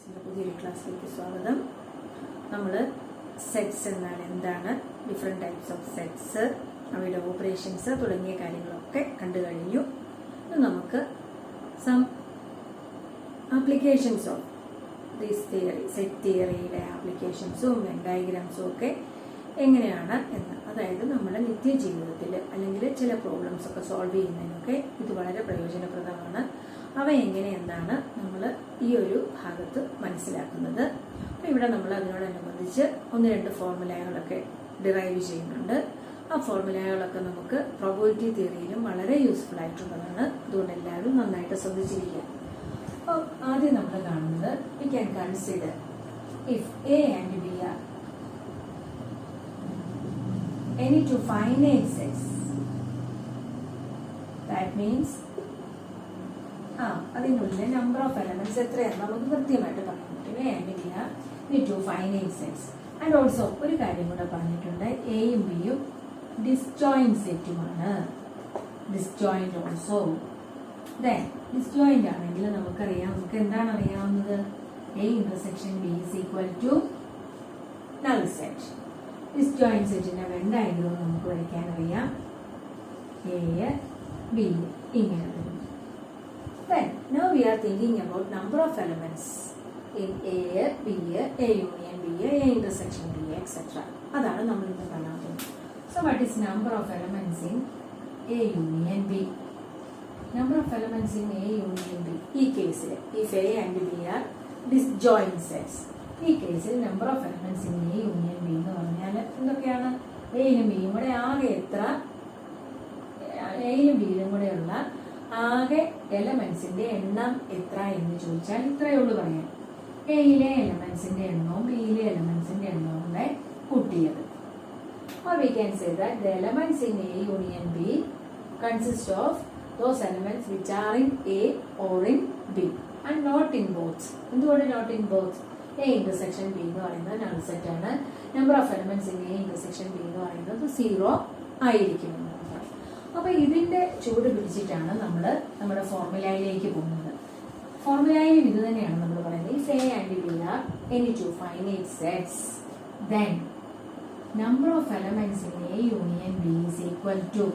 ക്ലാസ്സിൻ്റെ പുതിയൊരു ക്ലാസ്സിലേക്ക് സ്വാഗതം. നമ്മൾ സെറ്റ്സ് എന്നാൽ എന്താണ്, ഡിഫറെൻറ്റ് ടൈപ്സ് ഓഫ് സെറ്റ്സ്, അവയുടെ ഓപ്പറേഷൻസ് തുടങ്ങിയ കാര്യങ്ങളൊക്കെ കണ്ടു കഴിഞ്ഞു. നമുക്ക് some applications of these theory, set തിയറിയുടെ ആപ്ലിക്കേഷൻസും വെൻ ഡയഗ്രാംസും ഒക്കെ എങ്ങനെയാണ് എന്ന്, അതായത് നമ്മുടെ നിത്യജീവിതത്തിൽ അല്ലെങ്കിൽ ചില പ്രോബ്ലംസ് ഒക്കെ സോൾവ് ചെയ്യുന്നതിനൊക്കെ ഇത് വളരെ പ്രയോജനപ്രദമാണ്. അവ എങ്ങനെയെന്നാണ് നമ്മൾ ഈ ഒരു ഭാഗത്ത് മനസ്സിലാക്കുന്നത്. അപ്പോൾ ഇവിടെ നമ്മൾ അതിനോടനുബന്ധിച്ച് 1-2 ഫോർമുലകളൊക്കെ ഡിറൈവ് ചെയ്യുന്നുണ്ട്. ആ ഫോർമുലകളൊക്കെ നമുക്ക് പ്രോബബിലിറ്റി തിയറിയിലും വളരെ യൂസ്ഫുൾ ആയിട്ടുള്ളതാണ്. അതുകൊണ്ട് എല്ലാവരും നന്നായിട്ട് ശ്രദ്ധിച്ചിരിക്കുക. അപ്പോൾ ആദ്യം നമ്മൾ കാണുന്നത്, we can consider if A and B are any two finite sets, that means അതിനുള്ളിലെ നമ്പർ ഓഫ് എലമെന്റ്സ് എത്രയാണെന്ന് നമുക്ക് കൃത്യമായിട്ട് പറയാൻ പറ്റും. A and B are any two finite sets. And also ഒരു കാര്യം കൂടെ പറഞ്ഞിട്ടുണ്ട്, എയും ബിയും ഡിസ്ജോയിന്റ് സെറ്റുമാണ്. Disjoint also. ദെൻ ഡിസ്ജോയിന്റ് ആണെങ്കിൽ നമുക്കറിയാം, നമുക്ക് എന്താണ് അറിയാവുന്നത്, A intersection B is equal to null set. Disjoint സെറ്റിന്റെ വെൻ ഡയഗ്രം നമുക്ക് വരയ്ക്കാൻ അറിയാം. എ ബി ഇങ്ങനെ വരും. Then now we are thinking about number of elements in A, B, A union B, A intersection B, etc. അതാണ് നമ്മൾ ഇന്ന് കാണാൻ പോകുന്നത്. So what is number of elements in A union B? Number of elements in A union B. ഈ കേസിൽ if A and B are disjoint sets, ഈ കേസിൽ number of elements in A union B എന്ന് പറഞ്ഞാൽ എന്തൊക്കെയാണ്, എയിലും ബിയും കൂടെ ആകെ എത്ര, എയിലും ബിയിലും കൂടെയുള്ള ആകെ എലമെന്റ്സിന്റെ എണ്ണം എത്ര എന്ന് ചോദിച്ചാൽ ഇത്രയേ ഉള്ളൂ പറയാൻ. എയിലെ എലമെന്റ്സിന്റെ എണ്ണവും ബിയിലെ എലമെന്റ്സിന്റെ എണ്ണവും കൂടെ കൂട്ടിയത്. Or we can say that the elements in A union B consist of those elements which are in A or in B and not in both. എന്തുകൊണ്ട് not in both? A intersection B എന്ന് പറയുന്നത് null set ആണ്. Number of elements in A intersection B എന്ന് പറയുന്നത് 0 ആയിരിക്കും. അപ്പൊ ഇതിന്റെ ചൂട് പിടിച്ചിട്ടാണ് നമ്മൾ നമ്മുടെ ഫോർമുലയിലേക്ക് പോകുന്നത്. ഫോർമുലയിലും ഇത് തന്നെയാണ് നമ്മൾ പറയുന്നത്. If A and B are any two finite sets, then number of elements in A union B is equal to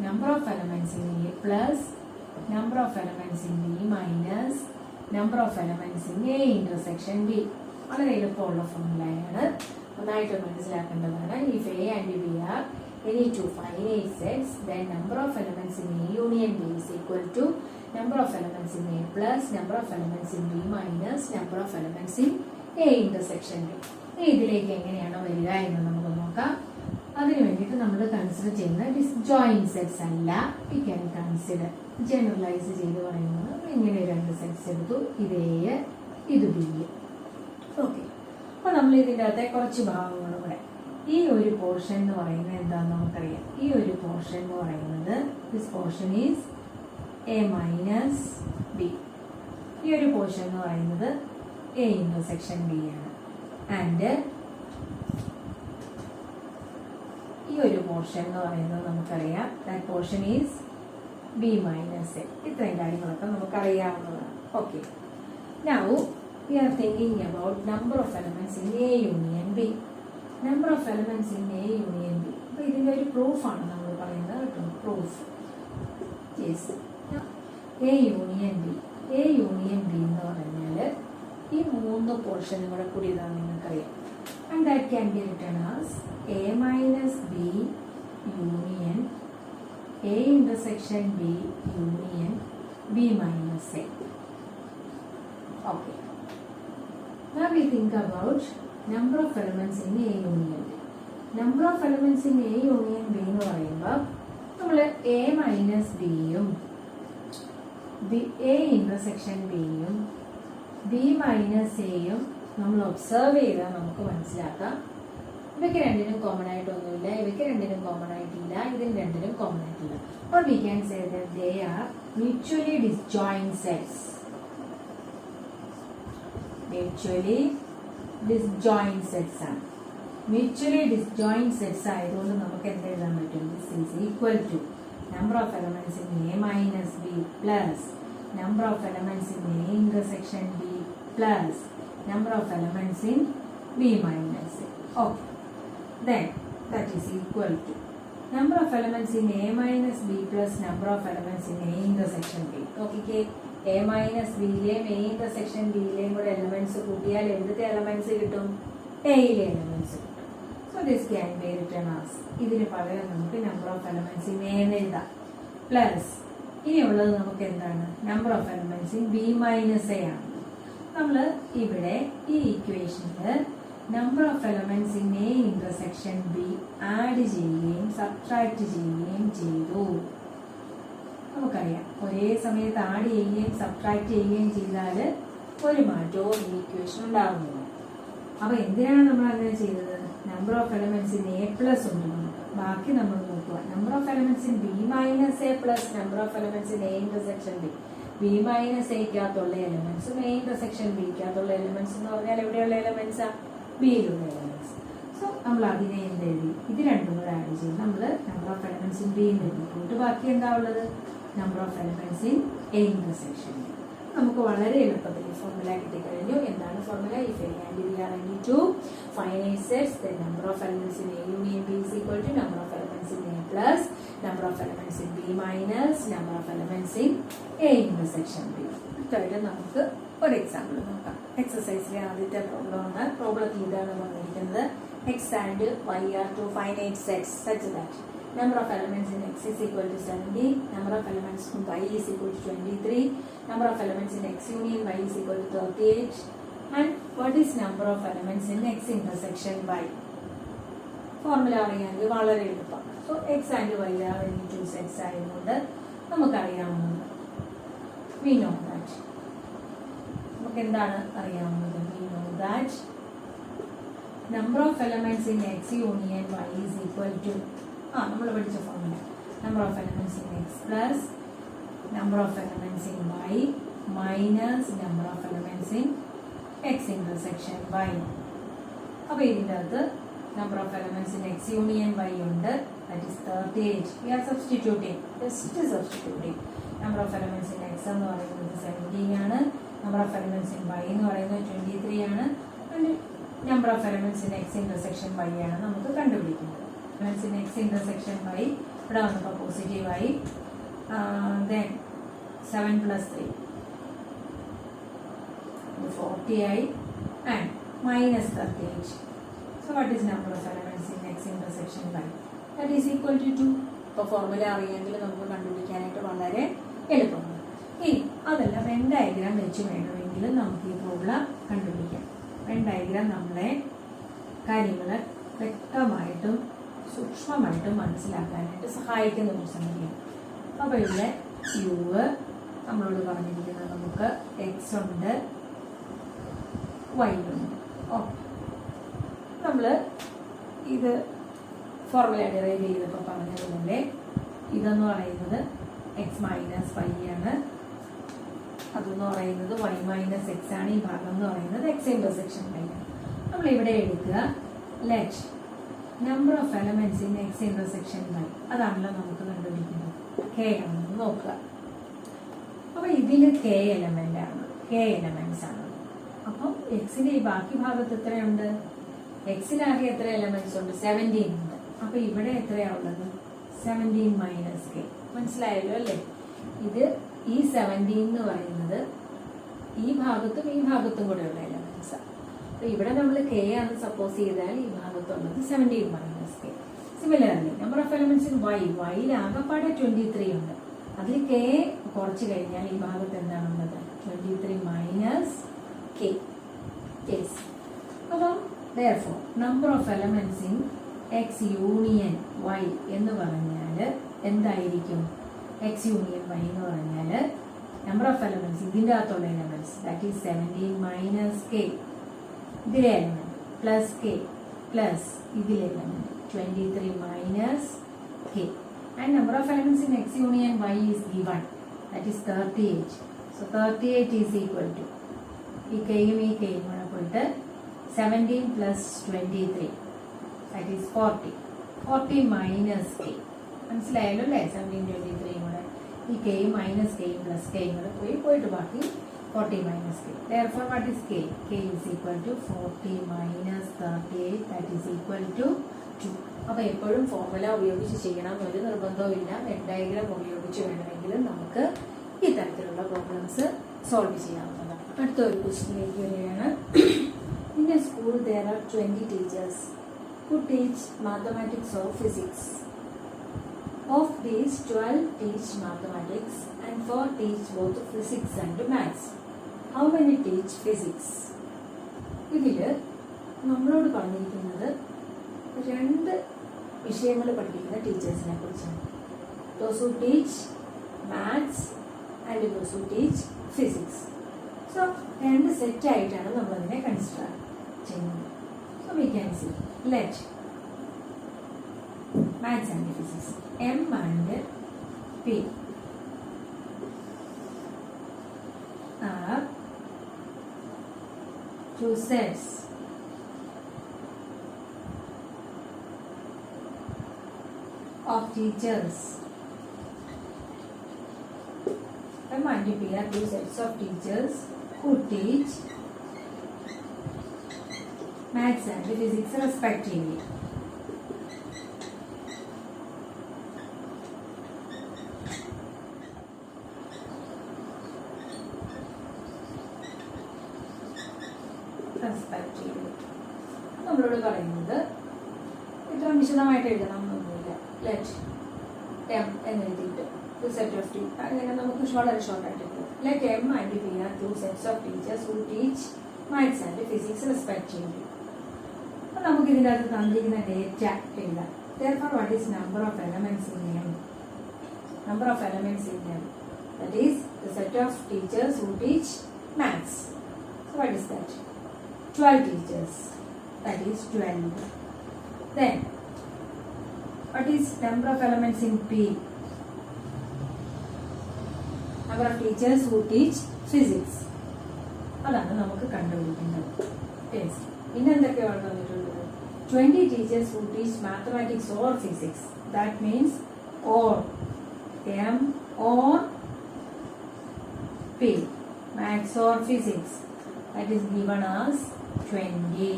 number of elements in A plus number of elements in B minus number of elements in A intersection B. വളരെ എളുപ്പമുള്ള ഫോർമുലയാണ്, നന്നായിട്ട് മനസ്സിലാക്കേണ്ടതാണ്. If A and B are any two finite sets, then number of elements in A union B is equal to number of elements in A plus number of elements in B minus number of elements in A intersection B. ഇതിലേക്ക് എങ്ങനെയാണ് വരിക എന്ന് നമുക്ക് നോക്കാം. അതിനു വേണ്ടിയിട്ട് നമ്മൾ consider ചെയ്യുന്ന ഡിസ്ജോയിന്റ് സെറ്റ്സ് അല്ല, വി ക്യാൻ കൺസിഡർ ജനറലൈസ് ചെയ്ത് പറയുന്നത്. ഇങ്ങനെ 2 സെറ്റ്സ് എടുത്തു, ഇത് എ ഇത് ബി. ഓക്കെ, അപ്പൊ നമ്മൾ ഇതിൻ്റെ അകത്തെ കുറച്ച് ഭാഗങ്ങളും കൂടെ, ഈ ഒരു പോർഷൻ എന്ന് പറയുന്നത് എന്താണെന്ന് നമുക്കറിയാം. ഈ ഒരു പോർഷൻ എന്ന് പറയുന്നത് this portion is A minus B. ഈ ഒരു പോർഷൻ എന്ന് പറയുന്നത് എ ഇന്റർസെക്ഷൻ ബി ആണ്. ആൻഡ് ഈ ഒരു പോർഷൻ എന്ന് പറയുന്നത് നമുക്കറിയാം, that portion is B minus A. ഇത്രയും കാര്യങ്ങളൊക്കെ നമുക്കറിയാവുന്നതാണ്. Okay, now we are thinking about number of elements in A union B. Number of elements in A union B. അപ്പൊ ഇതിന്റെ ഒരു പ്രൂഫാണ് നമ്മൾ പറയുന്നത് കേട്ടോ. Proof yes, A union B. A union B എന്ന് പറഞ്ഞാൽ ഈ 3 പോർഷനും കൂടെ കൂടിയതാണ് നിങ്ങൾക്കറിയാം. And that can be written as A minus B union A intersection B union B minus A. Okay, now we think about number of elements in A union B. Number of elements in A union B എന്ന് പറയുമ്പോൾ നമ്മൾ A minus ബിയും A intersection ബിയും B minus എയും നമ്മൾ observe ചെയ്താൽ നമുക്ക് മനസ്സിലാക്കാം, ഇവയ്ക്ക് രണ്ടിനും കോമൺ ആയിട്ടൊന്നുമില്ല, ഇവയ്ക്ക് രണ്ടിനും കോമൺ ആയിട്ടില്ല, ഇതിന് രണ്ടിനും കോമൺ ആയിട്ടില്ല. Or we can say that they are mutually disjoint sets. Mutually disjoint sets ആണ്. Mutually disjoint sets ആയതുകൊണ്ട് നമുക്ക് എന്ത് എഴുതാൻ പറ്റും? This is equal to number of elements in A minus B plus number of elements in A intersection B plus number of elements in B minus A. Okay. Then that is equal to number of elements in A minus B plus number of elements in A intersection B. Okay. A minus B ലെയും A intersection B ലെയും കൂടെ elements കൂട്ടിയാൽ എവിടുത്തെ elements കിട്ടും? A യിലെ elements കിട്ടും. So this can be written as, ഇതിന് പകരം നമുക്ക് number of elements in A എന്ന് എഴുതാം പ്ലസ് ഇനിയുള്ളത് നമുക്ക് എന്താണ്? Number of elements in B minus A ആണ്. നമ്മൾ ഇവിടെ ഈ ഇക്വേഷനിൽ number of elements in A intersection B add ചെയ്യുകയും സബ്ട്രാക്ട് ചെയ്യുകയും ചെയ്തു. നമുക്കറിയാം ഒരേ സമയത്ത് ആഡ് ചെയ്യുകയും സബ്ട്രാക്ട് ചെയ്യുകയും ചെയ്താൽ ഒരു മാറ്റവും ഈ ഇക്വേഷൻ ഉണ്ടാകുന്നില്ല. അപ്പൊ എന്തിനാണ് നമ്മൾ അങ്ങനെ ചെയ്തത്? Number of elements in A plus ഉണ്ട് നമുക്ക്. ബാക്കി നമ്മൾ നോക്കുക. Number of elements in B minus A plus number of elements in A intersection B. B minus എക്കകത്തുള്ള എലമെന്റ്സും എ ഇന്റർസെക്ഷൻ ബിക്കകത്തുള്ള എലമെന്റ്സ് എന്ന് പറഞ്ഞാൽ എവിടെയുള്ള എലമെന്റ്സാ? ബിയിലുള്ള എലമെന്റ്സ്. സോ നമ്മൾ അതിനെ എന്ത് എഴുതി? ഇത് രണ്ടും കൂടെ ആഡ് ചെയ്ത് നമ്മൾ number of elements in B എന്ന് എഴുതി. ബാക്കി എന്താ ഉള്ളത്? Number of elements in A intersection B. നമുക്ക് വളരെ എളുപ്പത്തിൽ ഈ ഫോർമുല കിട്ടിക്കഴിഞ്ഞു. എന്താണ് formula? If A and B are any two finite sets, the number of elements in A union B is equal to number of elements in A plus number of elements in B minus number of elements in A intersection B. അടുത്തായിട്ട് നമുക്ക് ഒരു example നോക്കാം. എക്സസൈസിലെ ആദ്യത്തെ problem ആണ്. പ്രോബ്ലത്തിൽ ഇതാണ് പറഞ്ഞിരിക്കുന്നത്. X and Y are two finite sets such that number of elements in X is equal to 70, number of elements in Y is equal to 23, number of elements in X union Y is equal to 38, and what is number of elements in X intersection Y? Formula അറിയാമെങ്കിൽ വളരെ എളുപ്പമാണ്. So X and Y are എന്നീ two sets ആയതുകൊണ്ട് നമുക്കറിയാവുന്നത് we know that. നമുക്ക് എന്താണ് അറിയാവുന്നത്? We know that number of elements in X union Y is equal to നമ്മൾ പഠിച്ച formula number of elements in X plus number of elements in Y minus number of elements in X intersection Y. അപ്പൊ ഇതിൻ്റെ അകത്ത് number of elements in X union Y ഉണ്ട്. That is 38. We are substituting, just substituting. Number of elements in X എന്ന് പറയുന്നത് 17 ആണ്. Number of elements in Y എന്ന് പറയുന്നത് 23 ആണ്. Number of elements in X intersection Y ആണ് നമുക്ക് കണ്ടുപിടിക്കുന്നത്. Elements in X intersection Y ഇവിടെ വന്നപ്പോൾ പോസിറ്റീവ് ആയി. ദെൻ 7 plus 3 40 ആയി and minus 38. So what is number of elements in X intersection Y? That is equal to 2. ഇപ്പോൾ formula അറിയാമെങ്കിൽ നമുക്ക് കണ്ടുപിടിക്കാനായിട്ട് വളരെ എളുപ്പമാണ്. ഇനി അതല്ല വെൻ ഡയഗ്രാം വെച്ച് വേണമെങ്കിൽ നമുക്ക് ഈ പ്രോബ്ലം കണ്ടുപിടിക്കാം. വെൻ ഡയഗ്രാം നമ്മളെ കാര്യങ്ങൾ വ്യക്തമായിട്ടും സൂക്ഷ്മമായിട്ടും മനസ്സിലാക്കാനായിട്ട് സഹായിക്കുന്ന ഒരു സംഗതിയാണ്. അപ്പോൾ ഇവിടെ യു നമ്മളോട് പറഞ്ഞിരിക്കുന്നത് നമുക്ക് എക്സ് ഉണ്ട്, വൈ ഉണ്ട്. ഓക്കെ, നമ്മൾ ഇത് ഫോർമുല ഡിറൈവ് ചെയ്തപ്പോൾ പറഞ്ഞതുപോലെ ഇതെന്ന് പറയുന്നത് എക്സ് മൈനസ് വൈ ആണ്, അതെന്ന് പറയുന്നത് വൈ മൈനസ് എക്സ് ആണ്, ഈ ഭാഗം എന്ന് പറയുന്നത് എക്സ് ഇന്റർസെക്ഷൻ വൈ ആണ്. നമ്മൾ ഇവിടെ എടുക്കുക let number of elements in X intersection Y, അതാണല്ലോ നമുക്ക് കണ്ടുപിടിക്കുന്നത്. കെ ആണെന്ന് നോക്കുക. അപ്പൊ ഇതിൽ കെ എലമെന്റ് ആണ്, കെ എലമെന്റ്സ് ആണ്. അപ്പം എക്സിന്റെ ഈ ബാക്കി ഭാഗത്ത് എത്രയുണ്ട്? എക്സിനാകെ എത്ര എലമെന്റ്സ് ഉണ്ട്? 17 ഉണ്ട്. അപ്പൊ ഇവിടെ എത്രയാ ഉള്ളത്? 17 മൈനസ് കെ. മനസ്സിലായല്ലോ അല്ലേ? ഇത് ഈ 17 എന്ന് പറയുന്നത് ഈ ഭാഗത്തും ഈ ഭാഗത്തും കൂടെയുള്ള എലമെന്റ്സ്. അപ്പൊ ഇവിടെ നമ്മൾ കെ ആണ് സപ്പോസ് ചെയ്താൽ ഈ ഭാഗത്തുള്ളത് 17 minus K. Similarly number of elements in Y, വൈയിൽ ആകെപ്പാടെ 23 ഉണ്ട്. അതിൽ കെ കുറച്ച് കഴിഞ്ഞാൽ ഈ ഭാഗത്ത് എന്താണുള്ളത്? 23 മൈനസ് കെ. അപ്പം therefore number of elements in x union y എന്ന് പറഞ്ഞാൽ എന്തായിരിക്കും? x union y എന്ന് പറഞ്ഞാൽ number of elements ഇതിൻ്റെ അകത്തുള്ള elements that is 17 minus K, ഇതിലെ എലമെന്റ് പ്ലസ് കെ പ്ലസ് ഇതിലെ element 23 minus K. And number of elements in x union y is given, that is 38. So 38 is equal to ഈ കെയും ഈ കെയും കൂടെ പോയിട്ട് 17 plus 23 that is 40. 40 minus K. മനസ്സിലായല്ലോ അല്ലേ? 17 23 കൂടെ ഈ കെയും മൈനസ് കെയും പ്ലസ് കെയും കൂടെ പോയിട്ട് ബാക്കി 40 minus k. Therefore, what is k? K is equal to 40 minus 38, that is equal to 2. അപ്പോൾ എപ്പോഴും ഫോർമുല ഉപയോഗിച്ച് ചെയ്യണം ഒരു നിർബന്ധവുമില്ല. വെൻ ഡയഗ്രാം ഉപയോഗിച്ച് വേണമെങ്കിലും നമുക്ക് ഈ തരത്തിലുള്ള പ്രോബ്ലംസ് സോൾവ് ചെയ്യാവുന്നതാണ്. അടുത്ത ഒരു ക്വസ്റ്റ്യനിലേക്ക് വരികയാണ്. In a school there are 20 teachers who teach mathematics or physics. Of these, 12 teach mathematics and 4 teach both physics and maths. How many teach physics? ഇതിൽ നമ്മളോട് പറഞ്ഞിരിക്കുന്നത് 2 വിഷയങ്ങൾ പഠിപ്പിക്കുന്ന ടീച്ചേഴ്സിനെ കുറിച്ചാണ്. Those who teach maths and those who teach physics. So, 2 set ആയിട്ടാണ് നമ്മൾ അതിനെ consider ചെയ്യുന്നത്. So, we can see. Let maths and physics, M and P are 2 sets of teachers. M and P are 2 sets of teachers who teach maths and physics respectively. നമ്മളോട് പറയുന്നത് ഇത്ര വിശദമായിട്ട് എഴുതണമെന്നൊന്നുമില്ല. Let M എന്നെഴുതിയിട്ട് 2 set of T അങ്ങനെ നമുക്ക് വളരെ ഷോർട്ടായിട്ട് എഴുതാം. Let M and P are 2 sets of teachers who teach maths and physics respectively. അപ്പം നമുക്ക് ഇതിൻ്റെ അകത്ത് തന്നിരിക്കുന്ന ഡേറ്റ എഴുതാം. Therefore, what is number of elements in M? Number of elements in M. That is the set of teachers who teach maths. So, what is that? 12 teachers. That is 12. Then, what is number of elements in P? Number of teachers who teach physics. അതാണ് നമുക്ക് കണ്ടുപിടിക്കേണ്ടത്. Yes. പിന്നെ എന്തൊക്കെയാണ് തന്നിട്ടുള്ളത്? 20 teachers who teach mathematics or physics. That means or M or P. Maths or physics. That is given as 20.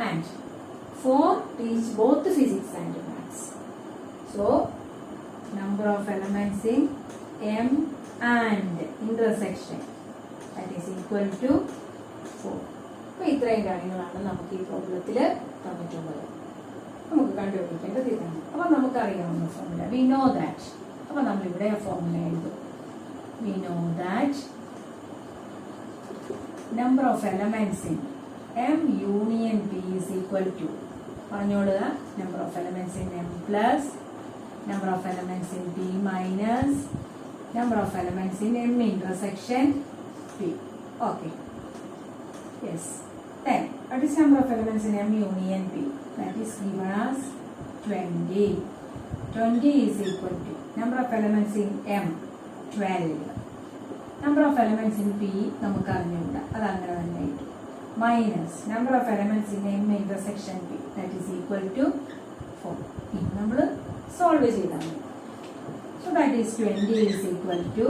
And 4 teach both physics and maths. So, number of elements in M and intersection, that is equal to 4. അപ്പോൾ ഇത്രയും കാര്യങ്ങളാണ് നമുക്ക് ഈ പ്രോബ്ലത്തിൽ തന്നിട്ടുള്ളത്. നമുക്ക് കണ്ടുപിടിക്കേണ്ടത് ഇതാണ്. അപ്പോൾ നമുക്കറിയാവുന്ന ഫോർമുല വി നോ ദാറ്റ്. അപ്പോൾ നമ്മളിവിടെ ഫോർമുല എഴുതും. V know that number of elements in M union P is equal to, പറഞ്ഞോളുക, number of elements in M plus number of elements in P minus number of elements in M intersection P. Okay. Yes. Then, what is number of elements in M union P? That is given as 20. 20 is equal to number of elements in M 12. Number of elements in P നമുക്ക് അറിഞ്ഞുകൂടാ, അത് അങ്ങനെ തന്നെ ആയിട്ട്. Minus number of elements in M intersection P, that is equal to 4. ഇത് നമ്മൾ solve ചെയ്താണ്. So that is 20 is equal to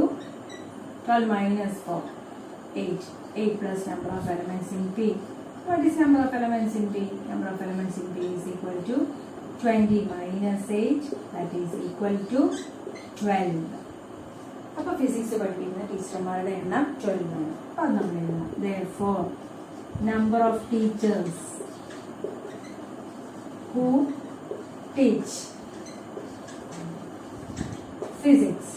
12 minus 4, 8. 8 plus number of elements in P. What is number of elements in P? Number of elements in P is equal to 20 minus 8, that is equal to 12. അപ്പോൾ physics പഠിപ്പിക്കുന്ന ടീച്ചർമാരുടെ എണ്ണം 12 ആണ്. അപ്പോൾ അത് നമ്മൾ എഴുതണം. Therefore, number of teachers who teach physics.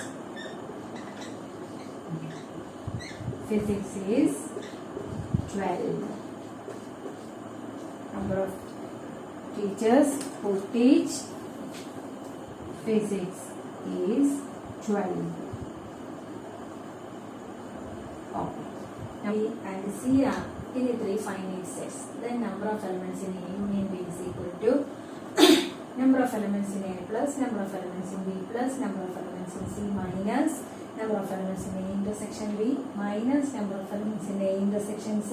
Physics is 12. Number of teachers who teach physics is 12. Okay. Now B and C are in the 3 finite sets. Then number of elements in A union B is equal to number of elements in A plus number of elements in B plus number of elements in C minus number of elements in A intersection B minus number of elements in A intersection C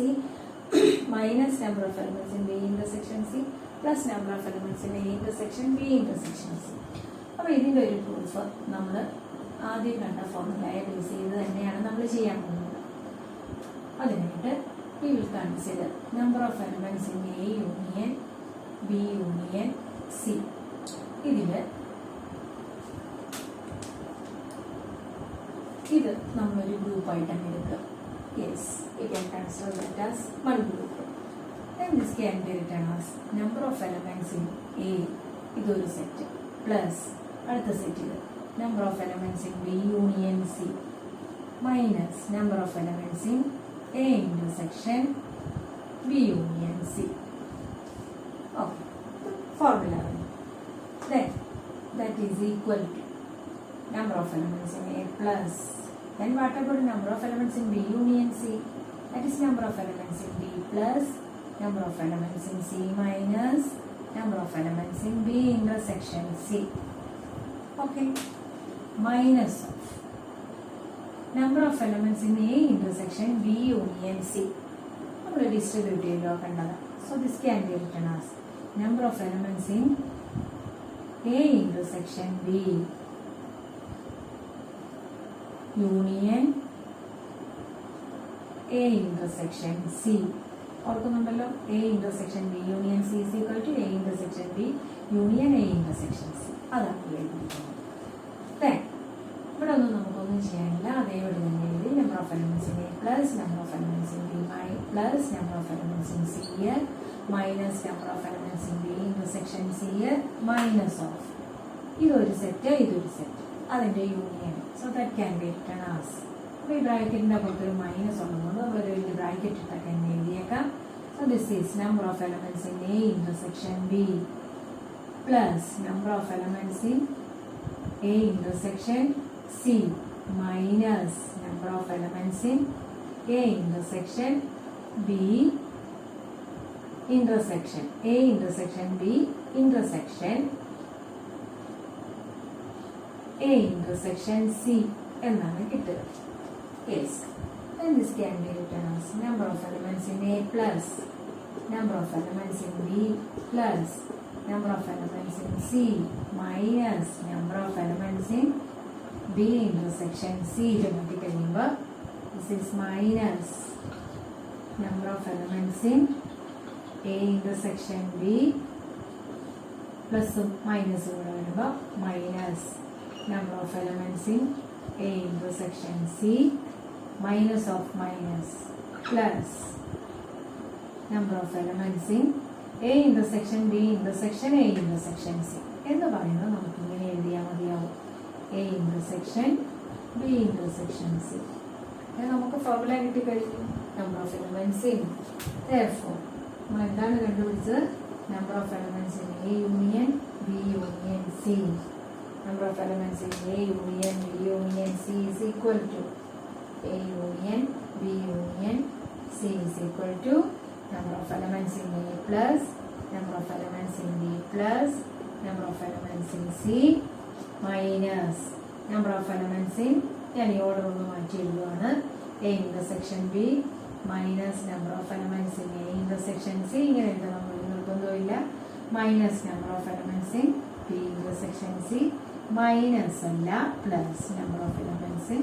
minus number of elements in B intersection C plus number of elements in A intersection B intersection C. അപ്പോൾ ഇതിൻ്റെ ഒരു proof നമ്മൾ ആദ്യം കണ്ട ഫോർമുലയെ base ചെയ്ത് തന്നെയാണ് നമ്മൾ ചെയ്യാൻ പോകുന്നത്. അതിനായിട്ട് we will consider number of elements in A union B union C. ഇതില് ഇത് നമ്മളൊരു ഗ്രൂപ്പായിട്ടാണ് എടുക്കുക. Yes, we can consider that as one group. Then this can be written as number of elements in A, ഇതൊരു set, plus അടുത്ത set ഇത് number of elements in B union C minus number of elements in A intersection B union C. Okay, formula. Then that is equal to number of elements in A plus, then what about number of elements in B union C? That is number of elements in B plus number of elements in C minus number of elements in B intersection C. Okay, minus of number of elements in A intersection B union C. We distribute it. So this can be written as number of elements in A intersection B union A intersection C. ഓർക്കുന്നുണ്ടല്ലോ, A intersection B union C is equal to A intersection B union A intersection C. അതാണ് എഴുതിയിരിക്കുന്നത്. Then ഇവിടെ ഒന്നും നമുക്കൊന്നും ചെയ്യാനില്ല, അതേപോലെ തന്നെ എഴുതി number of elements in A plus number of elements in B plus number of elements in C minus number of elements in B intersection C minus of ഇതൊരു സെറ്റ് ഇതൊരു സെറ്റ് അതിൻ്റെ union. So that can be written as, അപ്പോൾ ഈ ബ്രാക്കറ്റിൻ്റെ പുറത്തൊരു minus ഉള്ളതുകൊണ്ട് നമ്മളൊരു വലിയ bracket ഇട്ടൊക്കെ തന്നെ എഴുതിയേക്കാം. So this is number of elements in A intersection B plus number of elements in A intersection C minus number of elements in A intersection B intersection A intersection B intersection A intersection C എന്നാണ് കിട്ടുക. Yes, then this can be written as number of elements in A plus number of elements in B plus number of elements in C minus number of elements in B intersection C geometrical number. This is minus number of elements in A intersection B plus minus minus number of elements in A intersection C minus of minus plus number of elements in A intersection B intersection A intersection C എന്ന് പറയുന്നത് നമുക്ക് ഇങ്ങനെ എഴുതിയാൽ മതിയാവും. A intersection B intersection C. നമുക്ക് formula കിട്ടി കഴിഞ്ഞു. Number of elements in, therefore നമ്മൾ എന്താണ് കണ്ടുപിടിച്ചത്? Number of elements in A union B union C. Number of elements in A union B union C is equal to A union B union C is equal to number of elements in A plus number of elements in B plus number of elements in C minus number of elements in, ഞാൻ ഈ order ഒന്ന് മാറ്റി എഴുതുകയാണ്, A intersection B minus number of elements in A intersection C. ഇങ്ങനെ എഴുതണം, നിർബന്ധമില്ല. Minus number of elements in B intersection C minus അല്ല plus number of elements in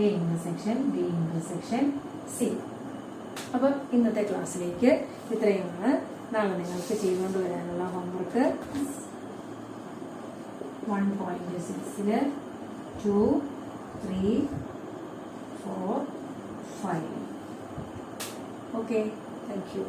A intersection B intersection C. അപ്പം ഇന്നത്തെ ക്ലാസ്സിലേക്ക് ഇത്രയുമാണ്. നാളെ നിങ്ങൾക്ക് ചെയ്തുകൊണ്ട് വരാനുള്ള ഹോംവർക്ക് 1.6 2 3 4 5. Okay, thank you.